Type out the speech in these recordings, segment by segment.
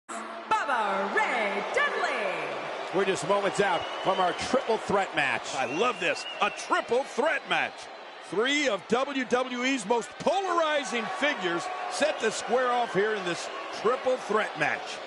Bubba Ray Dudley. We're just moments out from our triple threat match. I love this, a triple threat match. Three of WWE's most polarizing figures set to square off here in this triple threat match.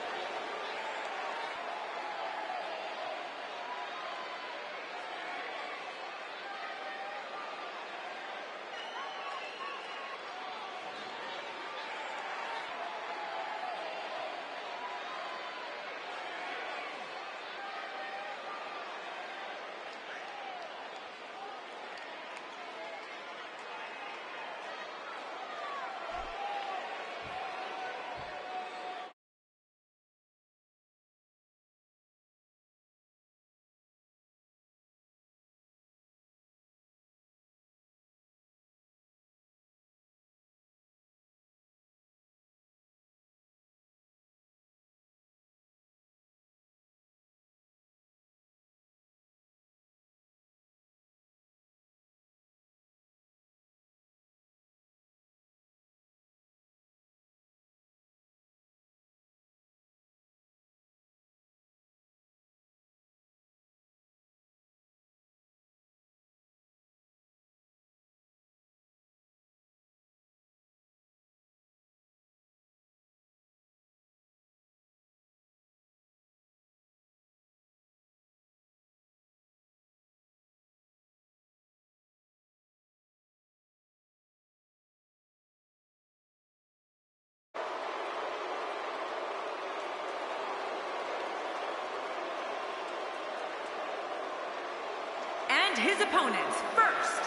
And his opponents, first,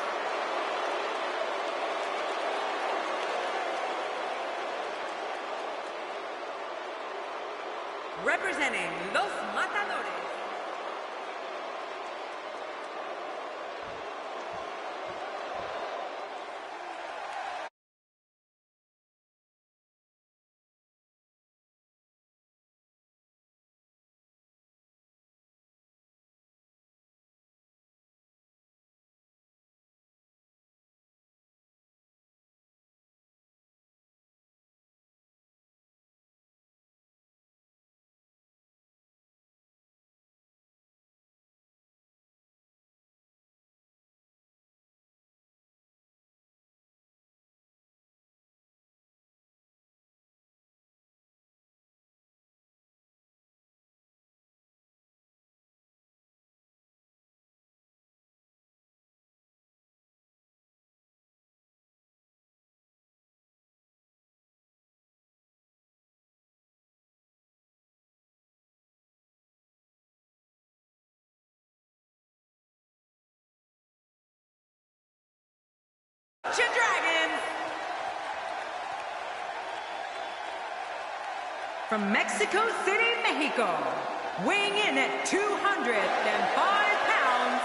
representing Los Matadores, Dragons. From Mexico City, Mexico, weighing in at 205 pounds,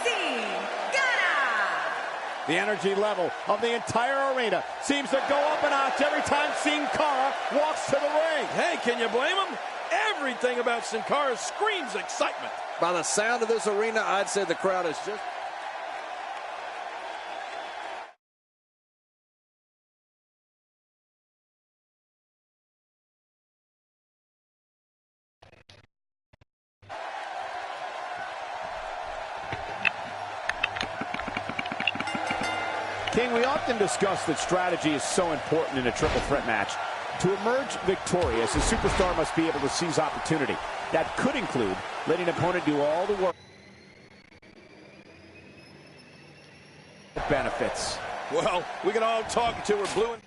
Sin Cara. The energy level of the entire arena seems to go up a notch every time Sin Cara walks to the ring. Hey, can you blame him? Everything about Sin Cara screams excitement. By the sound of this arena, I'd say the crowd is just... King, we often discuss that strategy is so important in a triple threat match. To emerge victorious, a superstar must be able to seize opportunity. That could include letting an opponent do all the work. Benefits. Well, we can all talk until we're blue and...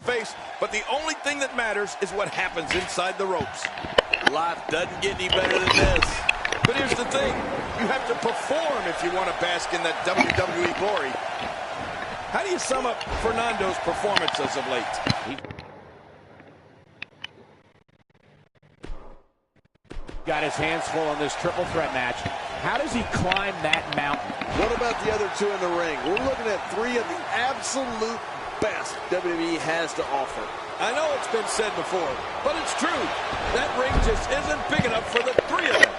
face, but the only thing that matters is what happens inside the ropes. Life doesn't get any better than this. But here's the thing. You have to perform if you want to bask in that WWE glory. How do you sum up Fernando's performance as of late? Got his hands full on this triple threat match. How does he climb that mountain? What about the other two in the ring? We're looking at three of the absolute best WWE has to offer. I know it's been said before, but it's true. That ring just isn't big enough for the three of them.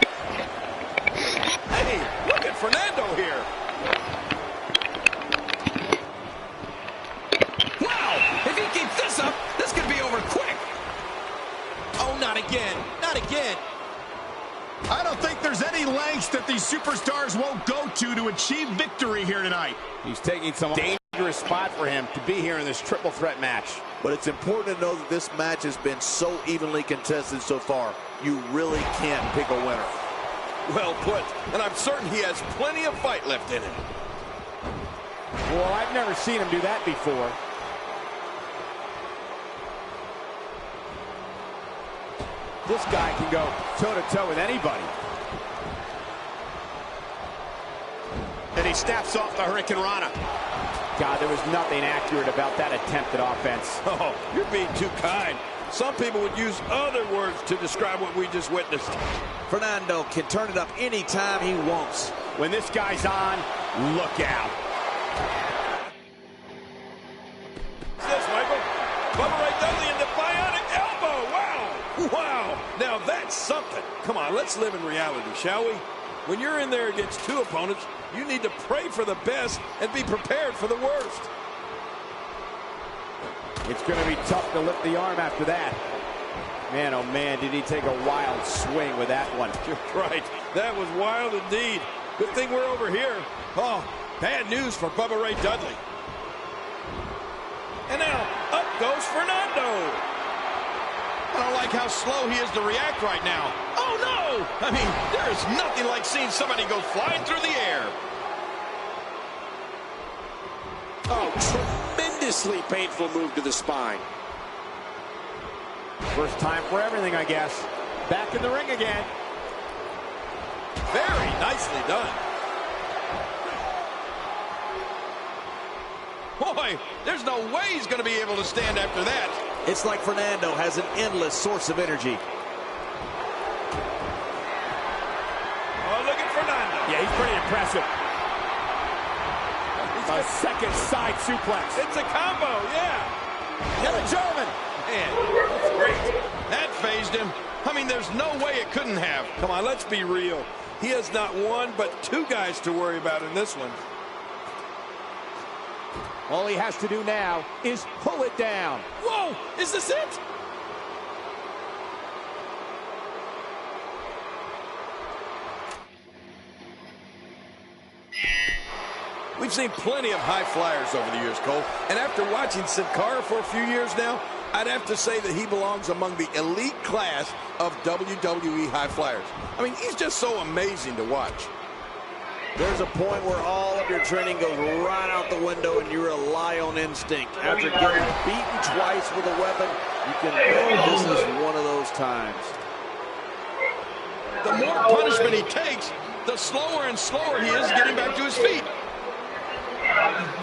Hey, look at Fernando here. Wow! If he keeps this up, this could be over quick. Oh, not again. Not again. I don't think there's any lengths that these superstars won't go to achieve victory here tonight. He's taking some dangerous spot for him to be here in this triple threat match. But it's important to know that this match has been so evenly contested so far. You really can't pick a winner. Well put. And I'm certain he has plenty of fight left in him. Well, I've never seen him do that before. This guy can go toe-to-toe with anybody. And he snaps off the Hurricane Rana. God, there was nothing accurate about that attempt at offense. Oh, you're being too kind. Some people would use other words to describe what we just witnessed. Fernando can turn it up anytime he wants. When this guy's on, look out. What's this, Michael? Bubba Ray Dudley in the bionic elbow. Wow. Wow. Now that's something. Come on, let's live in reality, shall we? When you're in there against two opponents, you need to pray for the best and be prepared for the worst. It's going to be tough to lift the arm after that. Man, oh man, did he take a wild swing with that one. You're right. That was wild indeed. Good thing we're over here. Oh, bad news for Bubba Ray Dudley. And now, up goes Fernando. I don't like how slow he is to react right now. Oh, no! I mean, there is nothing like seeing somebody go flying through the air. Oh, tremendously painful move to the spine. First time for everything, I guess. Back in the ring again. Very nicely done. Boy, there's no way he's going to be able to stand after that. It's like Fernando has an endless source of energy. Oh, look at Fernando. Yeah, he's pretty impressive. A second side suplex. It's a combo, yeah. And a German. Man, that's great. That phased him. I mean, there's no way it couldn't have. Come on, let's be real. He has not one, but two guys to worry about in this one. All he has to do now is pull it down. Whoa, is this it? We've seen plenty of high flyers over the years, Cole. And after watching Sin Cara for a few years now, I'd have to say that he belongs among the elite class of WWE high flyers. I mean, he's just so amazing to watch. There's a point where all of your training goes right out the window and you rely on instinct. After getting beaten twice with a weapon, you can bet this is one of those times. The more punishment he takes, the slower and slower he is getting back to his feet.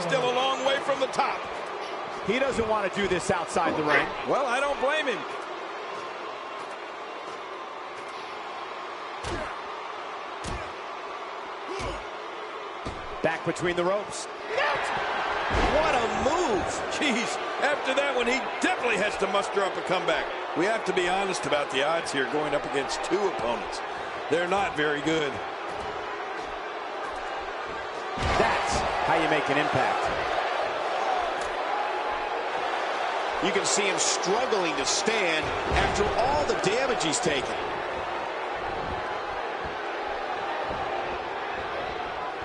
Still a long way from the top. He doesn't want to do this outside the ring. Well, I don't blame him. Back between the ropes. What a move. Jeez, after that one, he definitely has to muster up a comeback. We have to be honest about the odds here going up against two opponents. They're not very good. That's how you make an impact. You can see him struggling to stand after all the damage he's taken.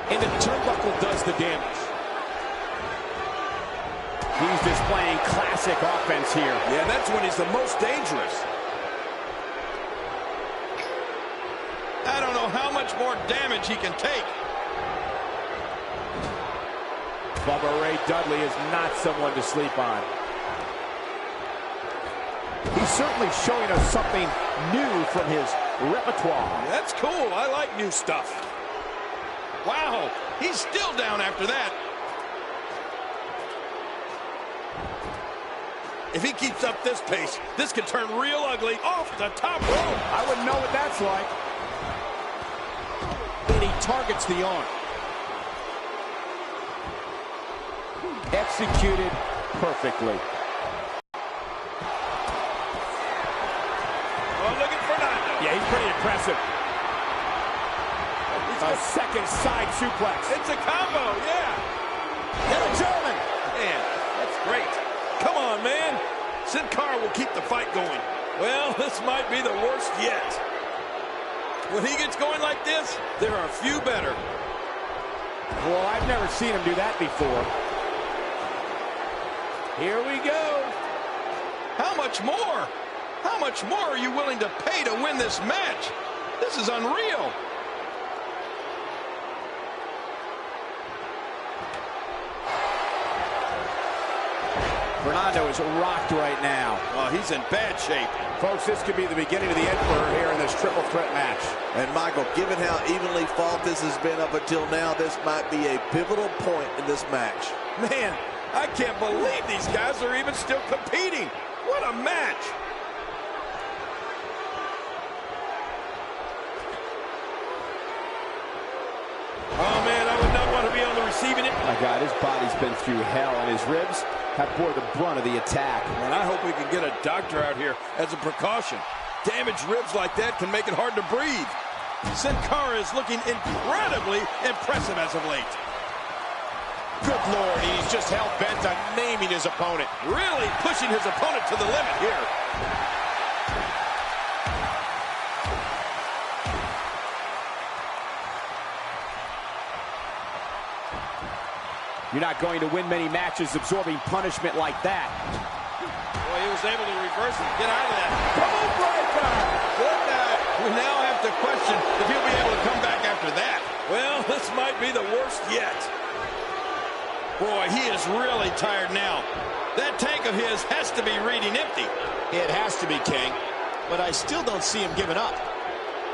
And the turnbuckle does the damage. He's displaying classic offense here. Yeah, that's when he's the most dangerous. I don't know how much more damage he can take. Bubba Ray Dudley is not someone to sleep on. He's certainly showing us something new from his repertoire. That's cool. I like new stuff. Wow, he's still down after that. If he keeps up this pace, this could turn real ugly off the top rope. I wouldn't know what that's like. And he targets the arm. Executed perfectly. Oh, look at Fernando. Yeah, he's pretty impressive. A second side suplex. It's a combo, yeah. And a German. Man, that's great. Come on, man. Sin Cara will keep the fight going. Well, this might be the worst yet. When he gets going like this, there are few better. Well, I've never seen him do that before. Here we go. How much more? How much more are you willing to pay to win this match? This is unreal. Fernando is rocked right now. Oh, he's in bad shape. Folks, this could be the beginning of the Emperor here in this triple threat match. And Michael, given how evenly fought this has been up until now, this might be a pivotal point in this match. Man, I can't believe these guys are even still competing. What a match. Oh, man, I would not want to be on the receiving end. My God, his body's been through hell, and his ribs have bore the brunt of the attack. And I hope we can get a doctor out here as a precaution. Damaged ribs like that can make it hard to breathe. Sin Cara is looking incredibly impressive as of late. Good Lord, he's just hell-bent on naming his opponent. Really pushing his opponent to the limit here. You're not going to win many matches absorbing punishment like that. Boy, he was able to reverse and get out of that. Boom breaker! Good night. We now have to question if he'll be able to come back after that. Well, this might be the worst yet. Boy, he is really tired now. That tank of his has to be reading empty. It has to be, King, but I still don't see him giving up.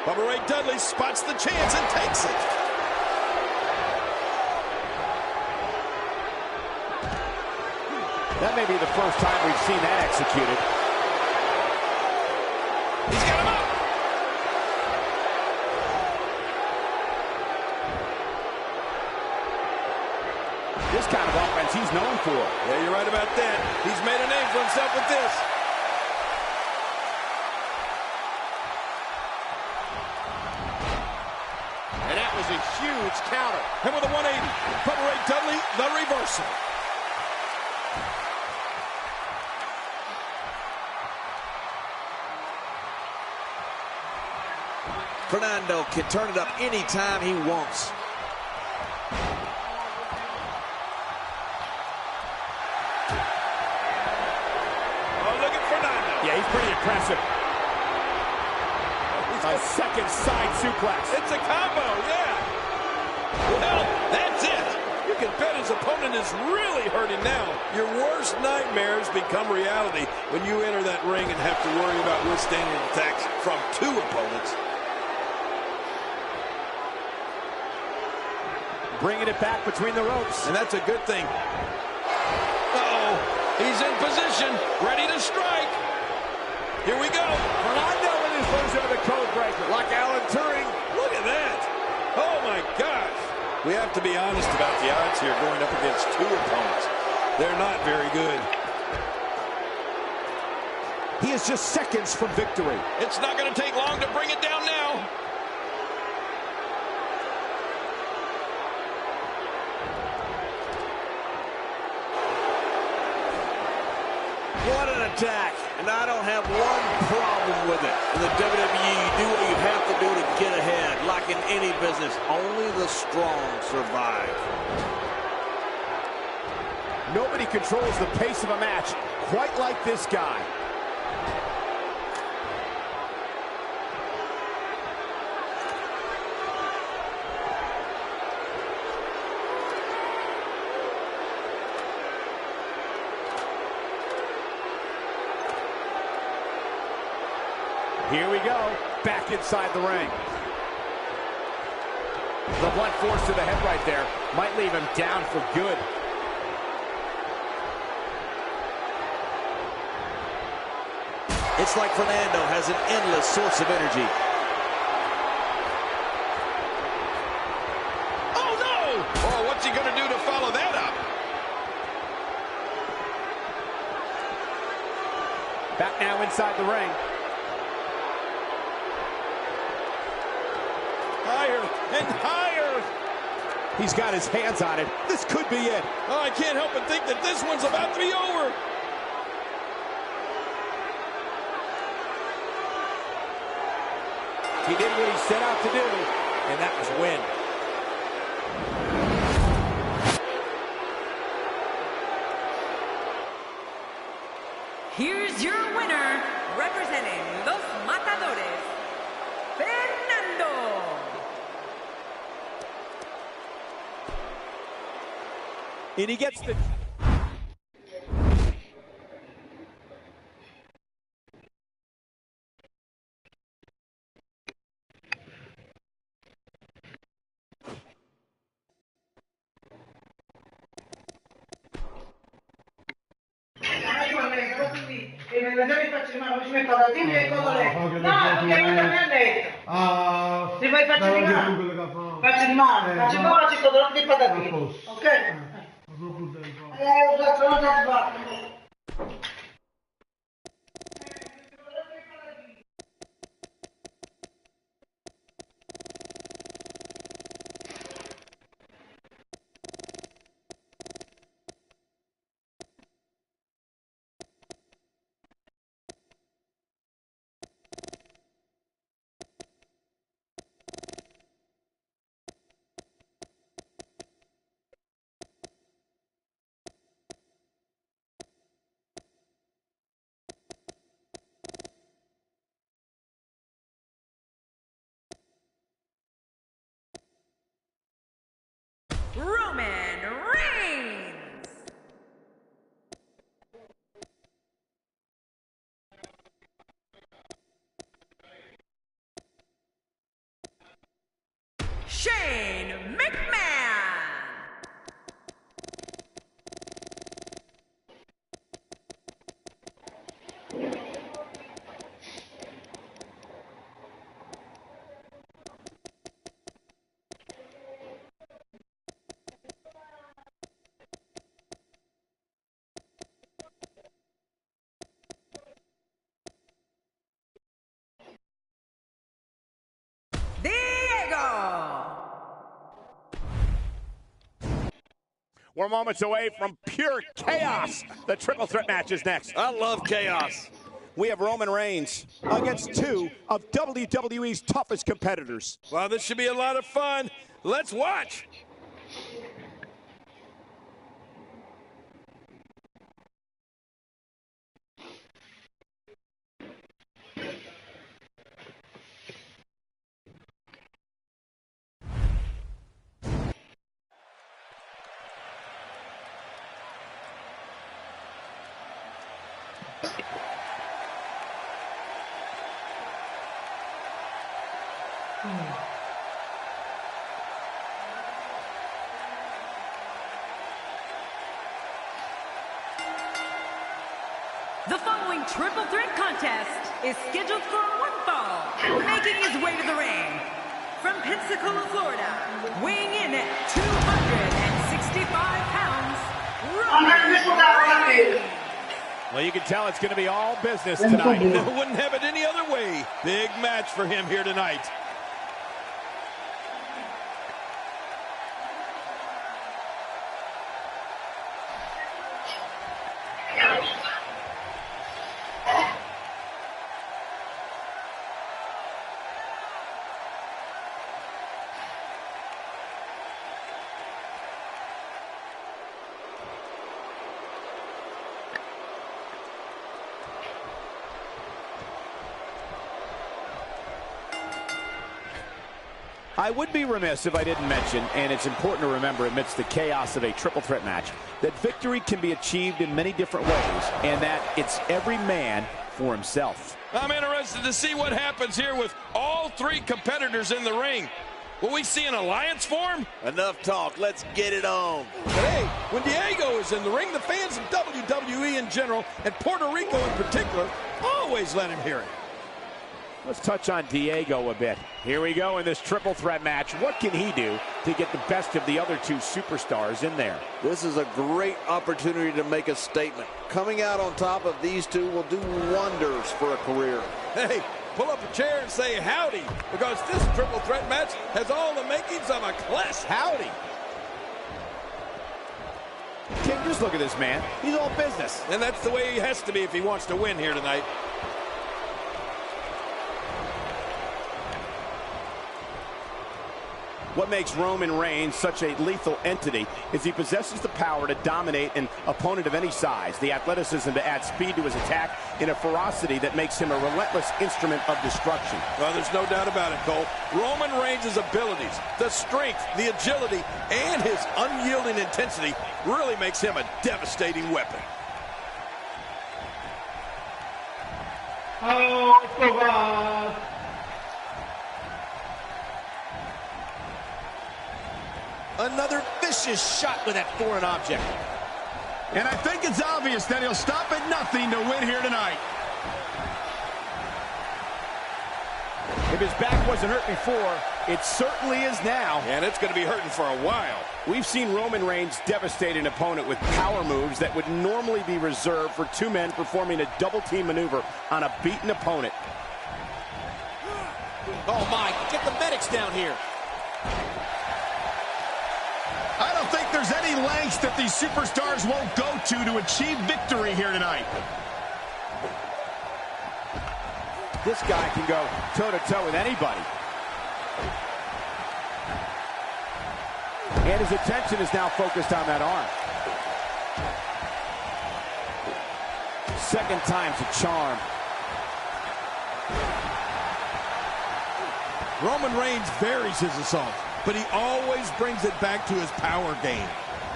Bubba Ray Dudley spots the chance and takes it. That may be the first time we've seen that executed. He's got him up. This kind of offense he's known for. Yeah, you're right about that. He's made a name for himself with this. And that was a huge counter. And with a 180, Bubba Ray Dudley, the reversal. Fernando can turn it up anytime he wants. Oh, look at Fernando. Yeah, he's pretty impressive. A second side suplex. It's a combo, yeah. Well, that's it. You can bet his opponent is really hurting now. Your worst nightmares become reality when you enter that ring and have to worry about withstanding attacks from two opponents. Bringing it back between the ropes. And that's a good thing. Uh-oh. He's in position, ready to strike. Here we go. Fernando with his version of the code breaker. Like Alan Turing. Look at that. Oh, my gosh. We have to be honest about the odds here going up against two opponents. They're not very good. He is just seconds from victory. It's not going to take long to bring it down now. What an attack. And I don't have one problem with it. In the WWE, you do what you have to do to get ahead. Like in any business, only the strong survive. Nobody controls the pace of a match quite like this guy. Here we go. Back inside the ring. The blunt force to the head right there might leave him down for good. It's like Fernando has an endless source of energy. Oh, no! Oh, what's he going to do to follow that up? Back now inside the ring. Higher and higher. He's got his hands on it. This could be it. Oh, I can't help but think that this one's about to be over. He did what he set out to do, and that was win. Here's your winner, representing Los Matadores, Fernando. And he gets the... Faccio di mano, ci metto la tibia e cosa lei? No, perché non mi ha detto. Se vuoi faccio di mano. Faccio di mano, faccio di mano, ci metto le patatine. Ok? Ho fatto una cosa. Roman Reigns. Shane McMahon. We're moments away from pure chaos. The triple threat match is next. I love chaos. We have Roman Reigns against two of WWE's toughest competitors. Well, this should be a lot of fun. Let's watch. The following triple threat contest is scheduled for one fall. Making his way to the ring from Pensacola, Florida, weighing in at 265 pounds, Roman Reigns. Well, you can tell it's going to be all business tonight. Wouldn't have it any other way. Big match for him here tonight. I would be remiss if I didn't mention, and it's important to remember amidst the chaos of a triple threat match, that victory can be achieved in many different ways, and that it's every man for himself. I'm interested to see what happens here with all three competitors in the ring. Will we see an alliance form? Enough talk. Let's get it on. But hey, when Diego is in the ring, the fans of WWE in general, and Puerto Rico in particular, always let him hear it. Let's touch on Diego a bit. Here we go in this triple threat match. What can he do to get the best of the other two superstars in there? This is a great opportunity to make a statement. Coming out on top of these two will do wonders for a career. Hey, pull up a chair and say howdy, because this triple threat match has all the makings of a class howdy. King, just look at this man. He's all business. And that's the way he has to be if he wants to win here tonight. What makes Roman Reigns such a lethal entity is he possesses the power to dominate an opponent of any size, the athleticism to add speed to his attack, and a ferocity that makes him a relentless instrument of destruction. Well, there's no doubt about it, Cole. Roman Reigns' abilities, the strength, the agility, and his unyielding intensity really makes him a devastating weapon. Another vicious shot with that foreign object. And I think it's obvious that he'll stop at nothing to win here tonight. If his back wasn't hurt before, it certainly is now. And it's going to be hurting for a while. We've seen Roman Reigns devastate an opponent with power moves that would normally be reserved for two men performing a double-team maneuver on a beaten opponent. Oh my, get the medics down here. I don't think there's any lengths that these superstars won't go to achieve victory here tonight. This guy can go toe-to-toe with anybody. And his attention is now focused on that arm. Second time's a charm. Roman Reigns varies his assault, but he always brings it back to his power game.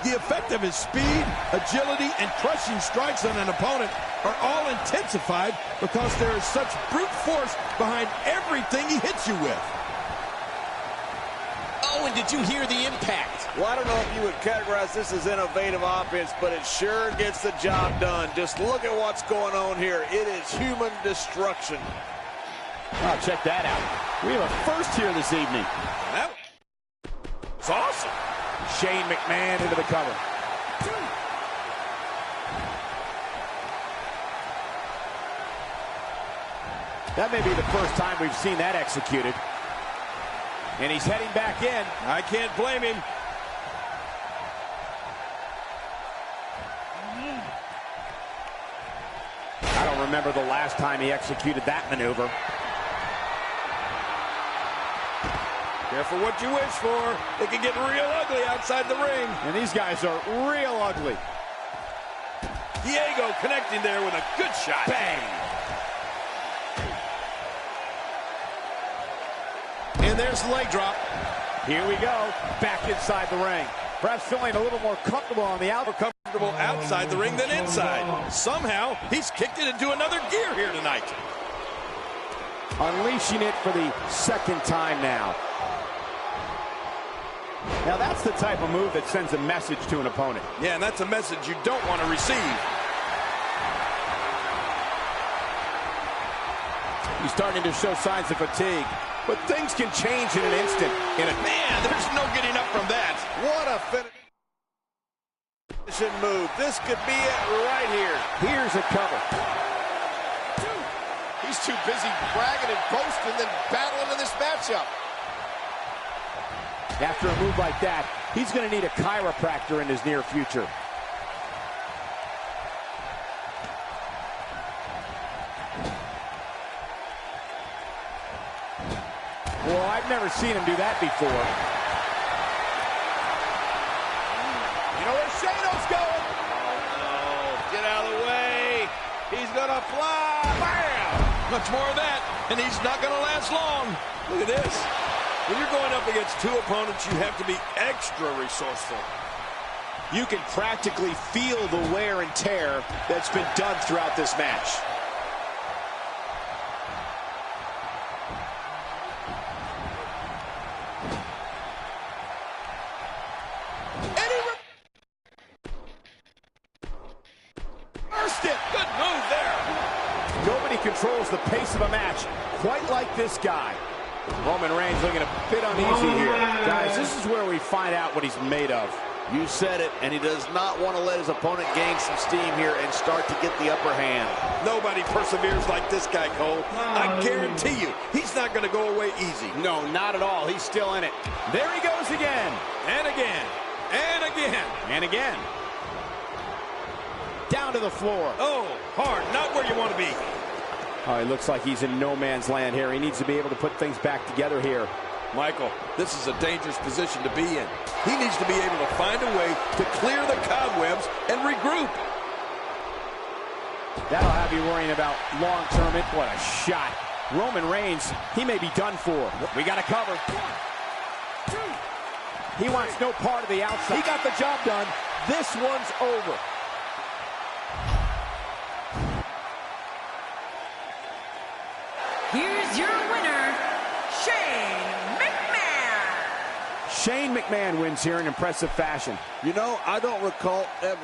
The effect of his speed, agility, and crushing strikes on an opponent are all intensified because there is such brute force behind everything he hits you with. Oh, and did you hear the impact? Well, I don't know if you would categorize this as innovative offense, but it sure gets the job done. Just look at what's going on here. It is human destruction. Oh, check that out. We have a first here this evening. That was awesome. Shane McMahon into the cover. That may be the first time we've seen that executed. And he's heading back in. I can't blame him. I don't remember the last time he executed that maneuver. Careful what you wish for. It can get real ugly outside the ring. And these guys are real ugly. Diego connecting there with a good shot. Bang! And there's the leg drop. Here we go. Back inside the ring. Perhaps feeling a little more comfortable on the outside. More comfortable outside the ring than inside. Somehow, he's kicked it into another gear here tonight. Unleashing it for the second time now. Now that's the type of move that sends a message to an opponent. Yeah, and that's a message you don't want to receive. He's starting to show signs of fatigue. But things can change in an instant. Man, there's no getting up from that. What a finishing move. This could be it right here. Here's a cover. He's too busy bragging and boasting than battling in this matchup. After a move like that, he's going to need a chiropractor in his near future. Well, I've never seen him do that before. You know where Shano's going? Oh, no. Get out of the way. He's going to fly. Bam! Much more of that, and he's not going to last long. Look at this. When you're going up against two opponents, you have to be extra resourceful. You can practically feel the wear and tear that's been done throughout this match. And he reversed it. Good move there. Nobody controls the pace of a match quite like this guy. Roman Reigns looking a bit uneasy here. Guys, this is where we find out what he's made of. You said it, and he does not want to let his opponent gain some steam here and start to get the upper hand. Nobody perseveres like this guy, Cole. I guarantee you, he's not going to go away easy. No, not at all. He's still in it. There he goes again. And again. And again. And again. Down to the floor. Oh, hard. Not where you want to be. Oh, he looks like he's in no man's land here. He needs to be able to put things back together here. Michael, this is a dangerous position to be in. He needs to be able to find a way to clear the cobwebs and regroup. That'll have you worrying about long-term. What a shot. Roman Reigns, he may be done for. We got to cover. He wants no part of the outside. He got the job done. This one's over. Here's your winner, Shane McMahon. Shane McMahon wins here in impressive fashion. You know, I don't recall ever.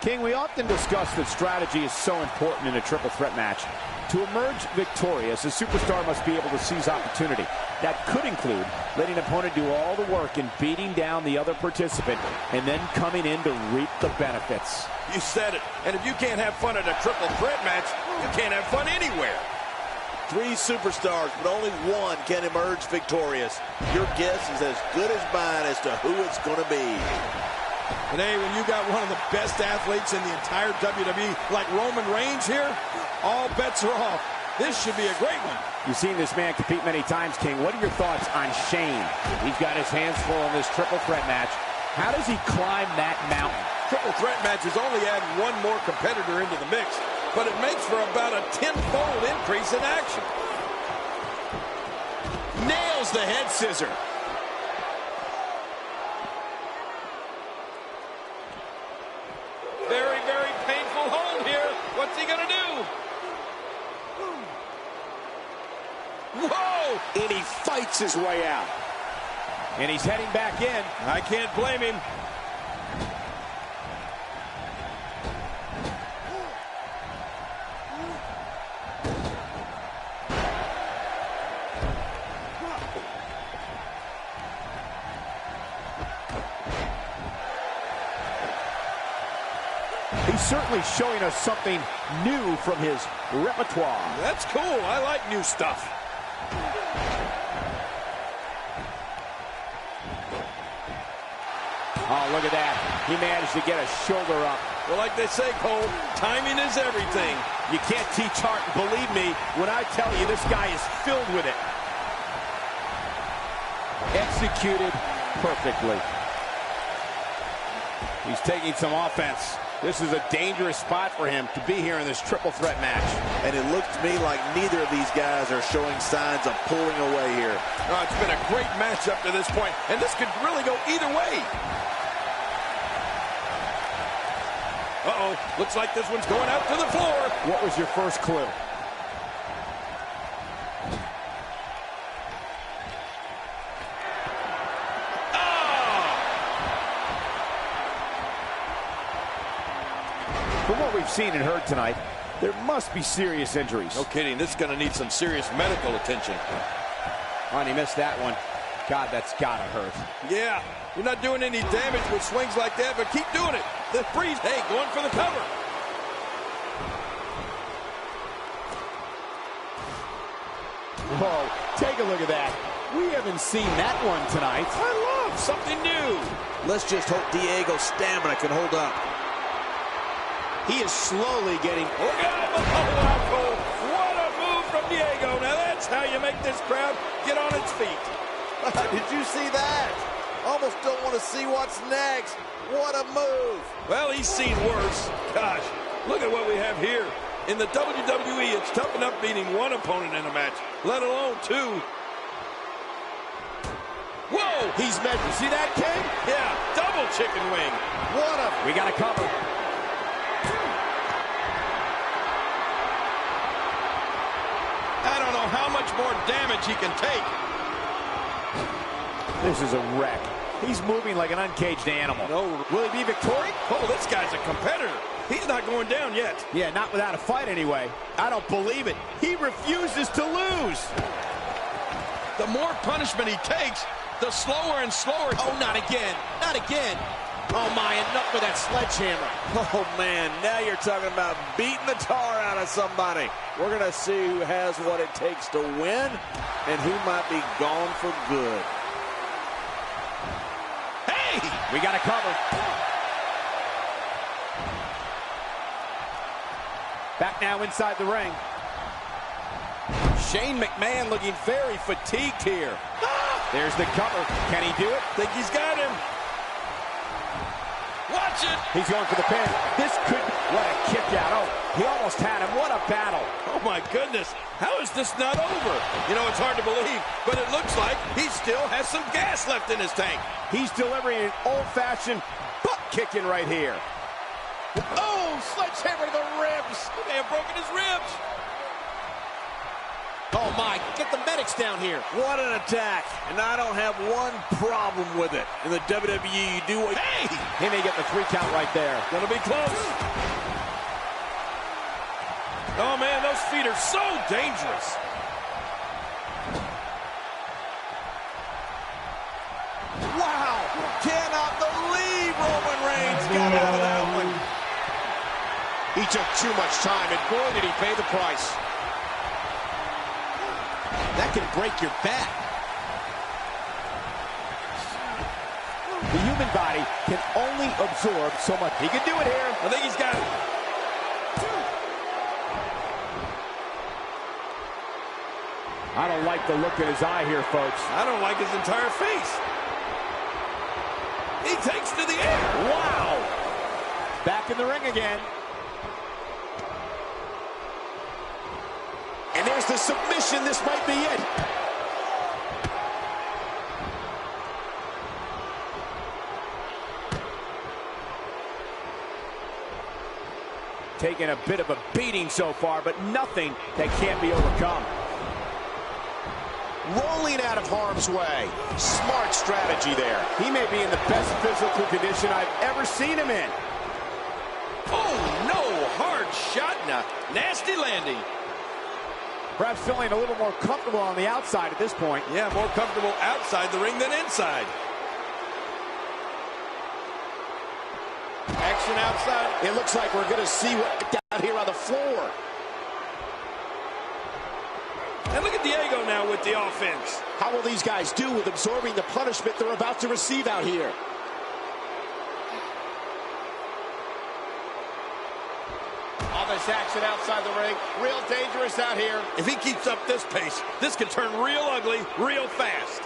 King, we often discuss that strategy is so important in a triple threat match. To emerge victorious, a superstar must be able to seize opportunity. That could include letting an opponent do all the work and beating down the other participant and then coming in to reap the benefits. You said it. And if you can't have fun at a triple threat match, you can't have fun anywhere. 3 superstars, but only one can emerge victorious. Your guess is as good as mine as to who it's going to be. And hey, when you got one of the best athletes in the entire WWE, like Roman Reigns here, all bets are off. This should be a great one. You've seen this man compete many times, King. What are your thoughts on Shane? He's got his hands full in this triple threat match. How does he climb that mountain? Triple threat matches only add one more competitor into the mix, but it makes for about a 10-fold increase in action. Nails the head scissor. Very, very painful hold here. What's he gonna do? Whoa! And he fights his way out. And he's heading back in. I can't blame him. He's certainly showing us something new from his repertoire. That's cool. I like new stuff. Oh, look at that. He managed to get a shoulder up. Well, like they say, Cole, timing is everything. You can't teach art. Believe me when I tell you this guy is filled with it. Executed perfectly. He's taking some offense. This is a dangerous spot for him to be here in this triple threat match. And it looks to me like neither of these guys are showing signs of pulling away here. Oh, it's been a great match up to this point, and this could really go either way. Uh-oh, looks like this one's going out to the floor. What was your first clue? From what we've seen and heard tonight, there must be serious injuries. No kidding, this is going to need some serious medical attention. Oh, and he missed that one. God, that's gotta hurt. Yeah, you're not doing any damage with swings like that, but keep doing it. The breeze, hey, going for the cover. Whoa, take a look at that. We haven't seen that one tonight. I love something new. Let's just hope Diego's stamina can hold up. He is slowly getting... Look out! Oh, wow, Cole. What a move from Diego. Now that's how you make this crowd get on its feet. Did you see that? Almost don't want to see what's next. What a move. Well, he's seen worse. Gosh, look at what we have here. In the WWE, it's tough enough beating one opponent in a match, let alone two. Whoa! He's meant to see that, King? Yeah, double chicken wing. What a... We got to cover. I don't know how much more damage he can take. This is a wreck. He's moving like an uncaged animal. No. Will he be victorious? Oh, this guy's a competitor. He's not going down yet. Yeah, not without a fight anyway. I don't believe it. He refuses to lose. The more punishment he takes, the slower and slower. Oh, not again. Not again. Oh, my, enough with that sledgehammer. Oh, man, now you're talking about beating the tar out of somebody. We're going to see who has what it takes to win and who might be gone for good. Hey! We got to cover. Back now inside the ring. Shane McMahon looking very fatigued here. There's the cover. Can he do it? Think he's got him. Watch it. He's going for the pin. This could... What a kick out. Oh, he almost had him. What a battle. Oh, my goodness. How is this not over? You know, it's hard to believe, but it looks like he still has some gas left in his tank. He's delivering an old-fashioned butt kicking right here. Oh, sledgehammer to the ribs. He may have broken his ribs. Oh, my. Get the medics down here. What an attack. And I don't have one problem with it. In the WWE, you do what... Hey! He may get the 3 count right there. Gonna be close. Oh, man, those feet are so dangerous. Wow! Cannot believe Roman Reigns got out of that one. He took too much time, and boy, did he pay the price. That can break your back. The human body can only absorb so much. He can do it here. I think he's got it. I don't like the look in his eye here, folks. I don't like his entire face. He takes to the air. Wow! Back in the ring again. And there's the submission. This might be it. Taking a bit of a beating so far, but nothing that can't be overcome. Rolling out of harm's way. Smart strategy there. He may be in the best physical condition I've ever seen him in. Oh, no. Hard shot and a nasty landing. Perhaps feeling a little more comfortable on the outside at this point. Yeah, more comfortable outside the ring than inside. Action outside. It looks like we're going to see what down here on the floor. And look at Diego now with the offense. How will these guys do with absorbing the punishment they're about to receive out here? All this action outside the ring, real dangerous out here. If he keeps up this pace, this can turn real ugly real fast.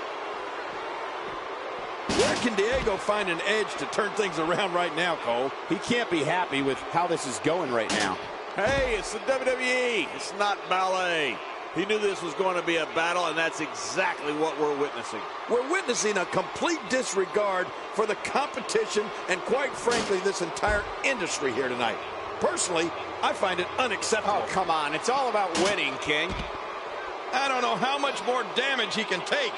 Where can Diego find an edge to turn things around right now, Cole? He can't be happy with how this is going right now. Hey, it's the WWE. It's not ballet. He knew this was going to be a battle, and that's exactly what we're witnessing. We're witnessing a complete disregard for the competition and, quite frankly, this entire industry here tonight. Personally, I find it unacceptable. Oh, come on. It's all about winning, King. I don't know how much more damage he can take.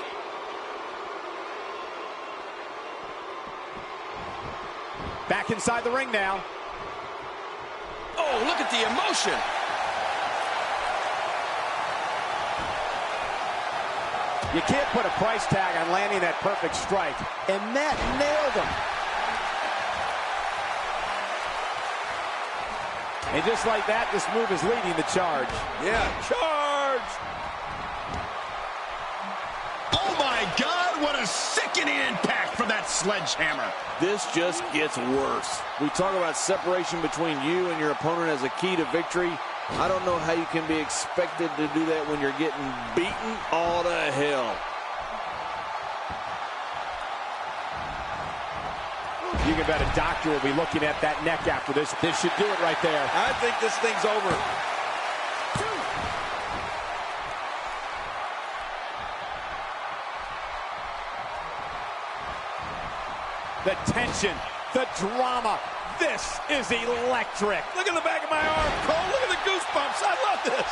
Back inside the ring now. Oh, look at the emotion. You can't put a price tag on landing that perfect strike. And that nailed him. And just like that, this move is leading the charge. Yeah, charge! Oh, my God, what a sickening impact from that sledgehammer. This just gets worse. We talk about separation between you and your opponent as a key to victory. I don't know how you can be expected to do that when you're getting beaten all to hell. You can bet a doctor will be looking at that neck after this. This should do it right there. I think this thing's over. The tension, the drama. This is electric. Look at the back of my arm, Cole. Look at the goosebumps. I love this.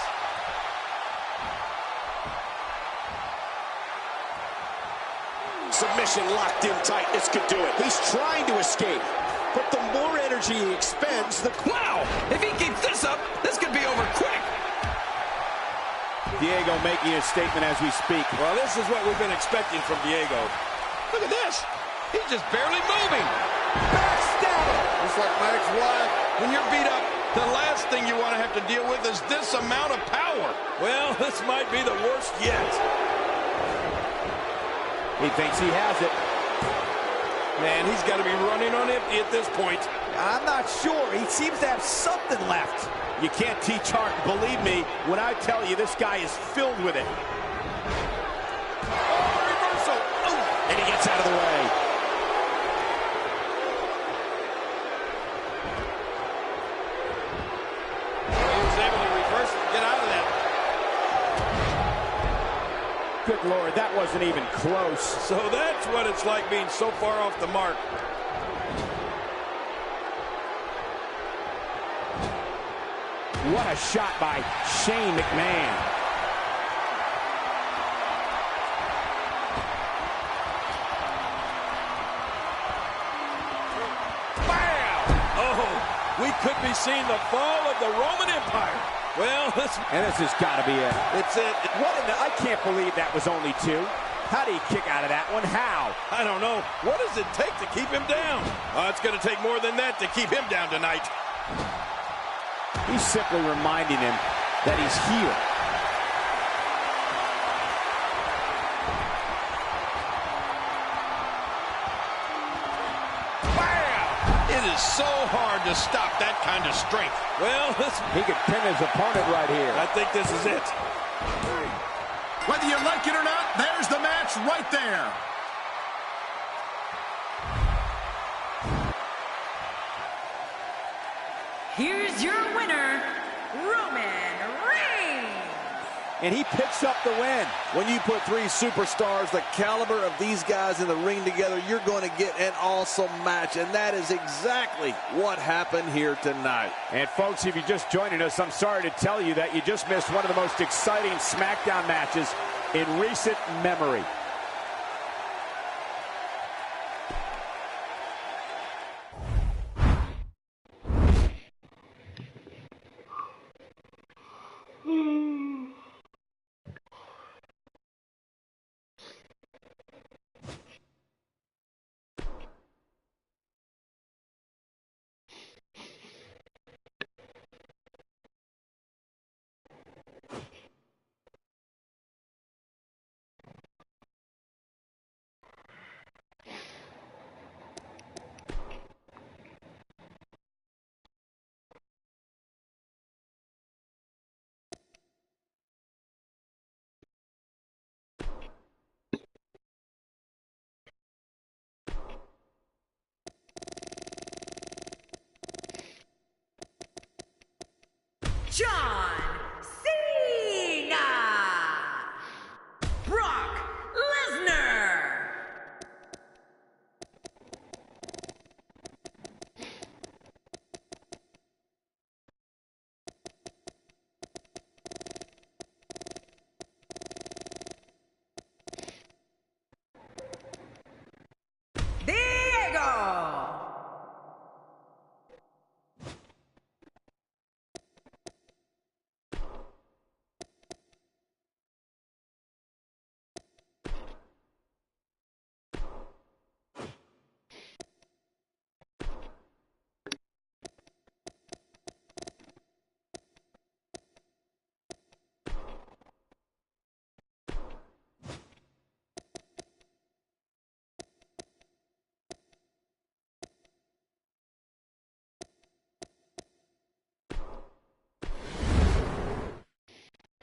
submission locked in tight. This could do it. He's trying to escape, but the more energy he expends, the... Wow! If he keeps this up, this could be over quick. Diego making a statement as we speak. Well, this is what we've been expecting from Diego. Look at this. He's just barely moving. Backstabber. Just like my ex-wife. When you're beat up, the last thing you want to have to deal with is this amount of power. Well, this might be the worst yet. He thinks he has it. Man, he's got to be running on empty at this point. I'm not sure. He seems to have something left. You can't teach heart. Believe me when I tell you this guy is filled with it. Oh, reversal. Oh. And he gets out of the way. Well, he was able to reverse it and get out of that. Good Lord, that wasn't even close. So that's what it's like being so far off the mark. What a shot by Shane McMahon. Bam! Oh, we could be seeing the fall of the Roman Empire. Well, this has got to be it. It's it. I can't believe that was only 2. How do you kick out of that one? How? I don't know. What does it take to keep him down? It's going to take more than that to keep him down tonight. He's simply reminding him that he's here. Bam! It is so hard to stop that kind of strength. Well, he could pin his opponent right here. I think this is it. Whether you like it or not, there's the match right there. Here's your winner, Roman Reigns. And he picks up the win. When you put 3 superstars the caliber of these guys in the ring together, you're going to get an awesome match. And that is exactly what happened here tonight. And folks, if you're just joining us, I'm sorry to tell you that you just missed one of the most exciting SmackDown matches in recent memory. John Cena. Brock Lesnar. Diego.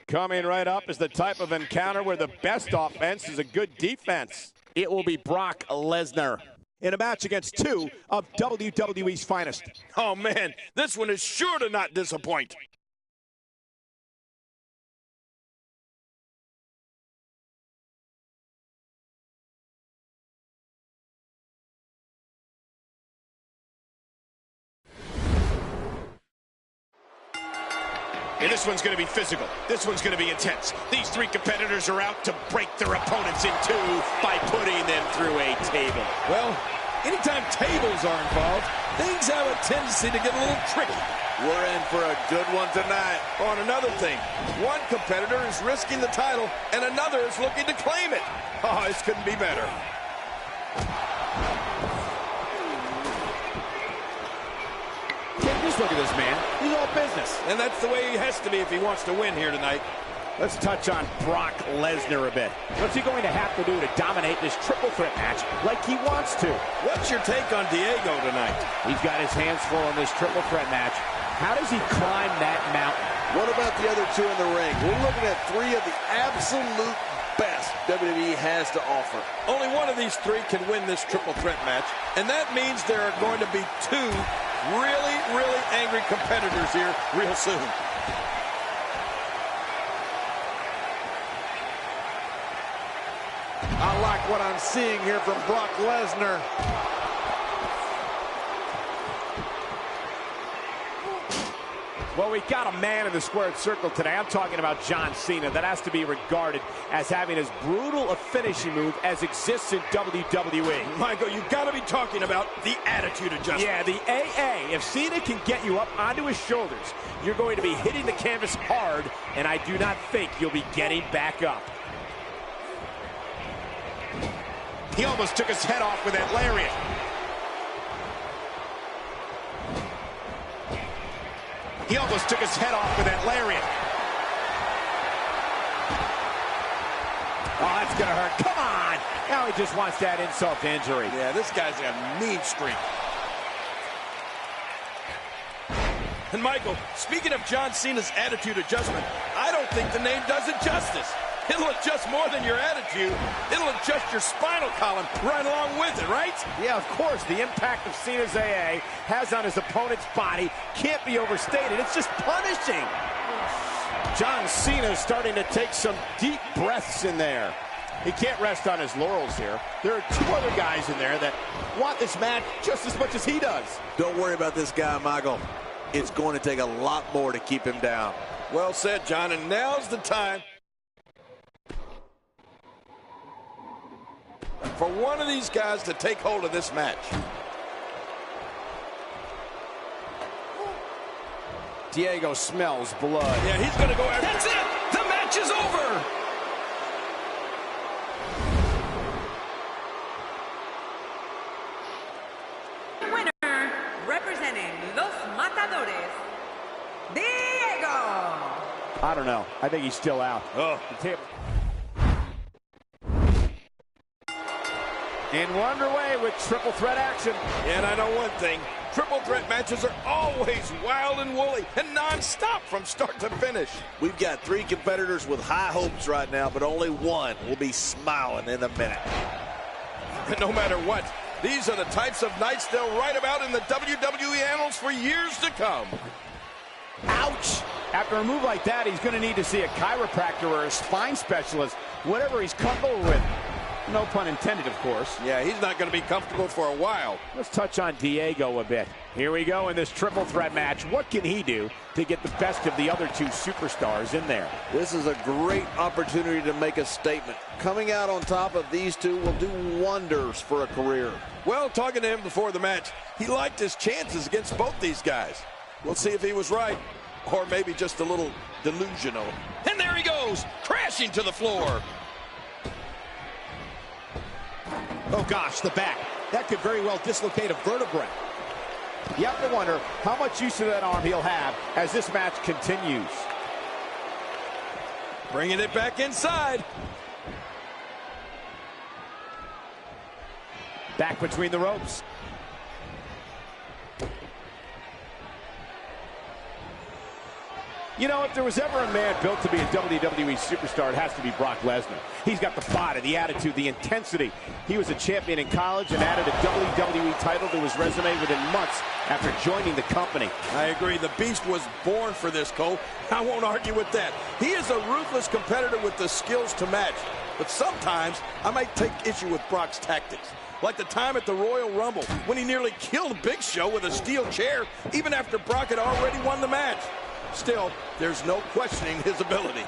Coming right up is the type of encounter where the best offense is a good defense. It will be Brock Lesnar in a match against 2 of WWE's finest. Oh, man, this one is sure to not disappoint. And this one's going to be physical. This one's going to be intense. These three competitors are out to break their opponents in two by putting them through a table. Well, anytime tables are involved, things have a tendency to get a little tricky. We're in for a good one tonight. On another thing, one competitor is risking the title and another is looking to claim it. Oh, this couldn't be better. Just look at this man. He's all business. And that's the way he has to be if he wants to win here tonight. Let's touch on Brock Lesnar a bit. What's he going to have to do to dominate this triple threat match like he wants to? What's your take on Diego tonight? He's got his hands full in this triple threat match. How does he climb that mountain? What about the other two in the ring? We're looking at three of the absolute best WWE has to offer. Only one of these three can win this triple threat match, and that means there are going to be two really, really angry competitors here real soon. I like what I'm seeing here from Brock Lesnar. Well, we got a man in the squared circle today. I'm talking about John Cena. That has to be regarded as having as brutal a finishing move as exists in WWE. Michael, you've got to be talking about the attitude adjustment. Yeah, the AA. If Cena can get you up onto his shoulders, you're going to be hitting the canvas hard, and I do not think you'll be getting back up. He almost took his head off with that lariat. He almost took his head off with that lariat. Oh, that's going to hurt. Come on. Now he just wants that insult to injury. Yeah, this guy's got a mean streak. And Michael, speaking of John Cena's attitude adjustment, I don't think the name does it justice. It'll adjust more than your attitude. It'll adjust your spinal column right along with it, right? Yeah, of course. The impact of Cena's AA has on his opponent's body can't be overstated. It's just punishing. John Cena is starting to take some deep breaths in there. He can't rest on his laurels here. There are two other guys in there that want this match just as much as he does. Don't worry about this guy, Michael. It's going to take a lot more to keep him down. Well said, John, and now's the time for one of these guys to take hold of this match. Diego smells blood. Yeah, he's going to go after. That's it! The match is over! Winner, representing Los Matadores, Diego. I don't know. I think he's still out. Oh. And we're underway with triple threat action. And I know one thing. Triple threat matches are always wild and woolly and non-stop from start to finish. We've got three competitors with high hopes right now, but only one will be smiling in a minute. And no matter what, these are the types of nights they'll write about in the WWE annals for years to come. Ouch! After a move like that, he's going to need to see a chiropractor or a spine specialist, whatever he's comfortable with. No pun intended, of course. Yeah, he's not going to be comfortable for a while. Let's touch on Diego a bit. Here we go in this triple threat match. What can he do to get the best of the other two superstars in there? This is a great opportunity to make a statement. Coming out on top of these two will do wonders for a career. Well, talking to him before the match, he liked his chances against both these guys. We'll see if he was right, or maybe just a little delusional. And there he goes, crashing to the floor. Oh, gosh, the back. That could very well dislocate a vertebrae. You have to wonder how much use of that arm he'll have as this match continues. Bringing it back inside. Back between the ropes. You know, if there was ever a man built to be a WWE superstar, it has to be Brock Lesnar. He's got the body, the attitude, the intensity. He was a champion in college and added a WWE title to his resume within months after joining the company. I agree. The Beast was born for this, Cole. I won't argue with that. He is a ruthless competitor with the skills to match. But sometimes I might take issue with Brock's tactics. Like the time at the Royal Rumble when he nearly killed Big Show with a steel chair even after Brock had already won the match. Still, there's no questioning his ability.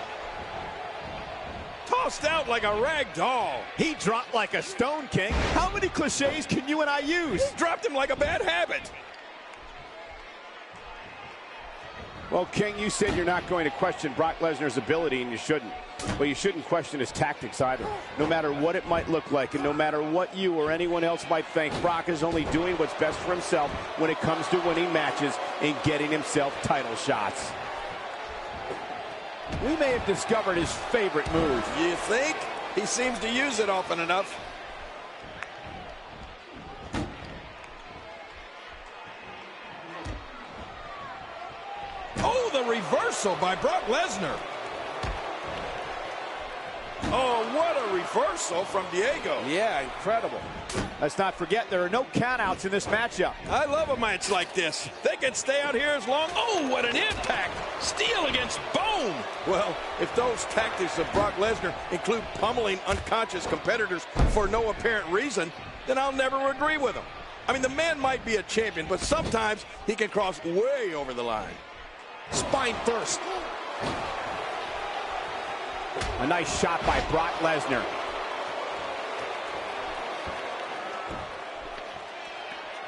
Tossed out like a rag doll. He dropped like a stone, King. How many cliches can you and I use? Dropped him like a bad habit. Well, King, you said you're not going to question Brock Lesnar's ability, and you shouldn't. But you shouldn't question his tactics either. No matter what it might look like, and no matter what you or anyone else might think, Brock is only doing what's best for himself when it comes to winning matches and getting himself title shots. We may have discovered his favorite move. You think? He seems to use it often enough. Oh, the reversal by Brock Lesnar. Oh, what a reversal from Diego. Yeah, incredible. Let's not forget there are no countouts in this matchup. I love a match like this. They can stay out here as long. Oh, what an impact. Steel against bone. Well, if those tactics of Brock Lesnar include pummeling unconscious competitors for no apparent reason, then I'll never agree with him. I mean, the man might be a champion, but sometimes he can cross way over the line. Spine first. A nice shot by Brock Lesnar.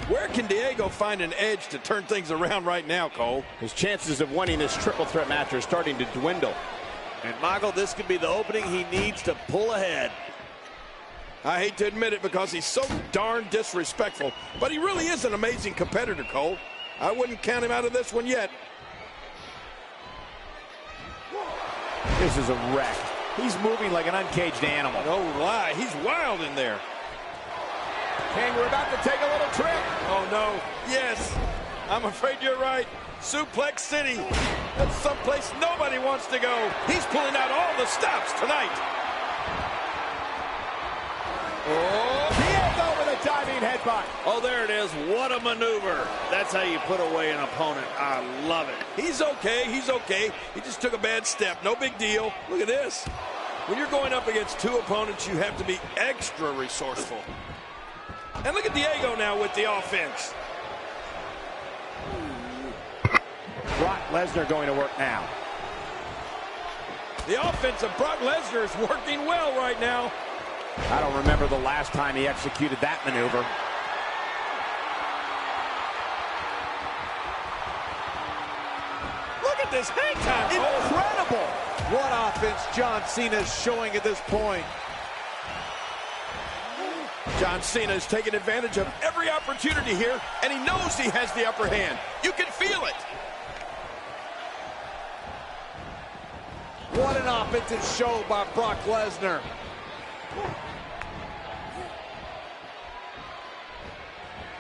Where can Diego find an edge to turn things around right now, Cole? His chances of winning this triple threat match are starting to dwindle. And Michael, this could be the opening he needs to pull ahead. I hate to admit it because he's so darn disrespectful, but he really is an amazing competitor, Cole. I wouldn't count him out of this one yet. This is a wreck. He's moving like an uncaged animal. No lie, he's wild in there. King, we're about to take a little trip. Oh, no. Yes. I'm afraid you're right. Suplex City. That's someplace nobody wants to go. He's pulling out all the stops tonight. Oh, Diego with a diving headbutt. Oh, there it is. What a maneuver. That's how you put away an opponent. I love it. He's okay. He's okay. He just took a bad step. No big deal. Look at this. When you're going up against two opponents, you have to be extra resourceful. And look at Diego now with the offense. Brock Lesnar going to work now. The offense of Brock Lesnar is working well right now. I don't remember the last time he executed that maneuver. Look at this hang time. Incredible. What offense John Cena is showing at this point. John Cena is taking advantage of every opportunity here, and he knows he has the upper hand. You can feel it. What an offensive show by Brock Lesnar.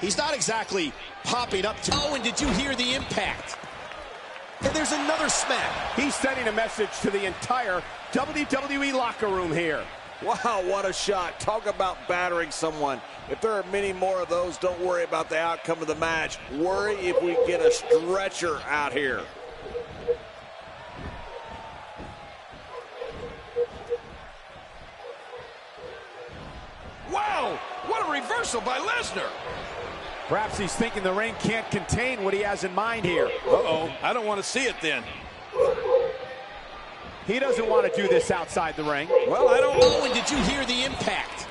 He's not exactly popping up to... Oh, and did you hear the impact? And there's another smack. He's sending a message to the entire WWE locker room here. Wow, what a shot. Talk about battering someone. If there are many more of those, don't worry about the outcome of the match. Worry if we get a stretcher out here. Wow, what a reversal by Lesnar. Perhaps he's thinking the ring can't contain what he has in mind here. Uh-oh, I don't want to see it then. He doesn't want to do this outside the ring. Well, I don't... Oh, and did you hear the impact?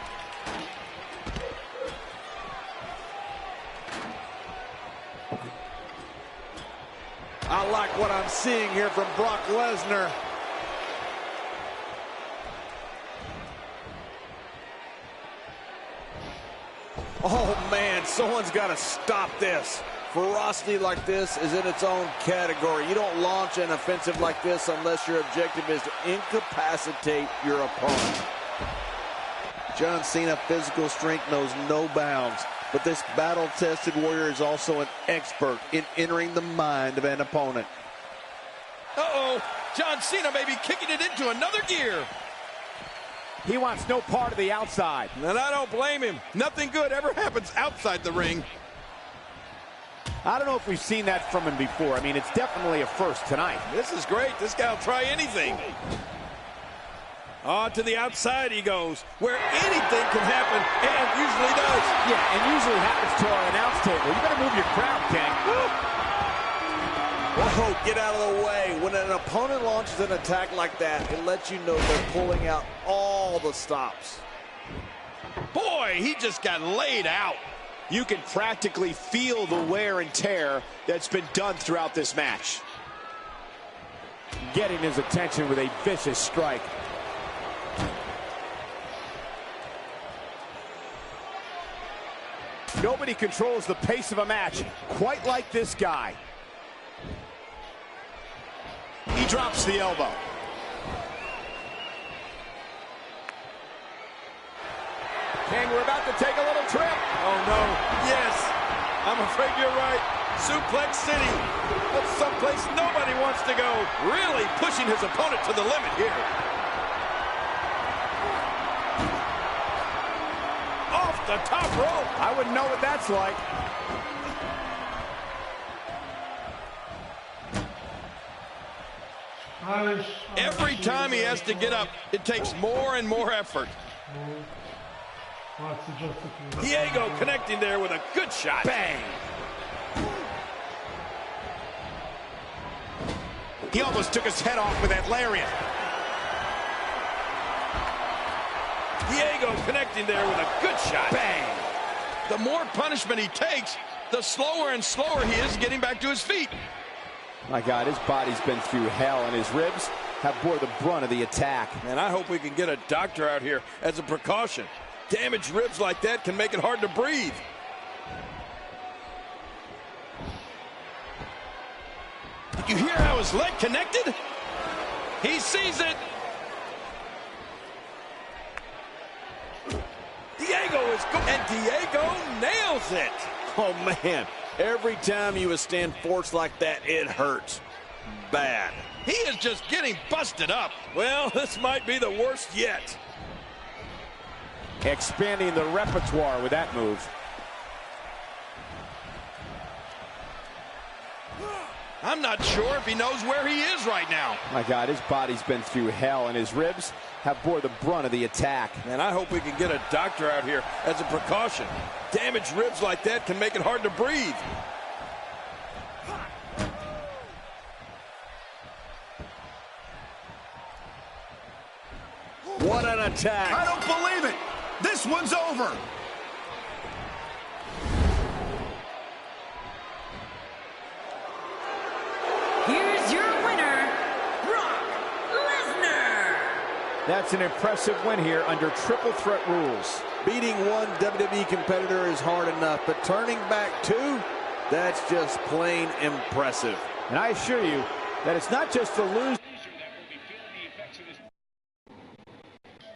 I like what I'm seeing here from Brock Lesnar. Oh, man, someone's got to stop this. Ferocity like this is in its own category. You don't launch an offensive like this unless your objective is to incapacitate your opponent. John Cena, physical strength knows no bounds, but this battle-tested warrior is also an expert in entering the mind of an opponent. Uh-oh, John Cena may be kicking it into another gear. He wants no part of the outside. And I don't blame him. Nothing good ever happens outside the ring. I don't know if we've seen that from him before. I mean, it's definitely a first tonight. This is great. This guy will try anything. Oh, to the outside he goes, where anything can happen, and usually does. Yeah, and usually happens to our announce table. You better move your crowd, King. Whoa, get out of the way. When an opponent launches an attack like that, it lets you know they're pulling out all the stops. Boy, he just got laid out. You can practically feel the wear and tear that's been done throughout this match. Getting his attention with a vicious strike. Nobody controls the pace of a match quite like this guy. He drops the elbow. King, we're about to take a little trip. Oh, no. Yes. I'm afraid you're right. Suplex City. That's someplace nobody wants to go. Really pushing his opponent to the limit here. Off the top rope. I wouldn't know what that's like. Every time he has to get up, it takes more and more effort. Diego connecting there with a good shot. Bang. He almost took his head off with that lariat. Diego connecting there with a good shot. Bang. The more punishment he takes, the slower and slower he is getting back to his feet. My God, his body's been through hell, and his ribs have bore the brunt of the attack. And I hope we can get a doctor out here as a precaution. Damaged ribs like that can make it hard to breathe. Did you hear how his leg connected? He sees it. Diego is going, and Diego nails it. Oh, man. Every time you withstand force like that, it hurts bad. He is just getting busted up. Well, this might be the worst yet. Expanding the repertoire with that move. I'm not sure if he knows where he is right now. My God, his body's been through hell, and his ribs have bore the brunt of the attack. And I hope we can get a doctor out here as a precaution. Damaged ribs like that can make it hard to breathe. What an attack. I don't believe it. This one's over. Here's your winner, Brock Lesnar. That's an impressive win here under triple threat rules. Beating one WWE competitor is hard enough, but turning back two, that's just plain impressive. And I assure you that it's not just the losers.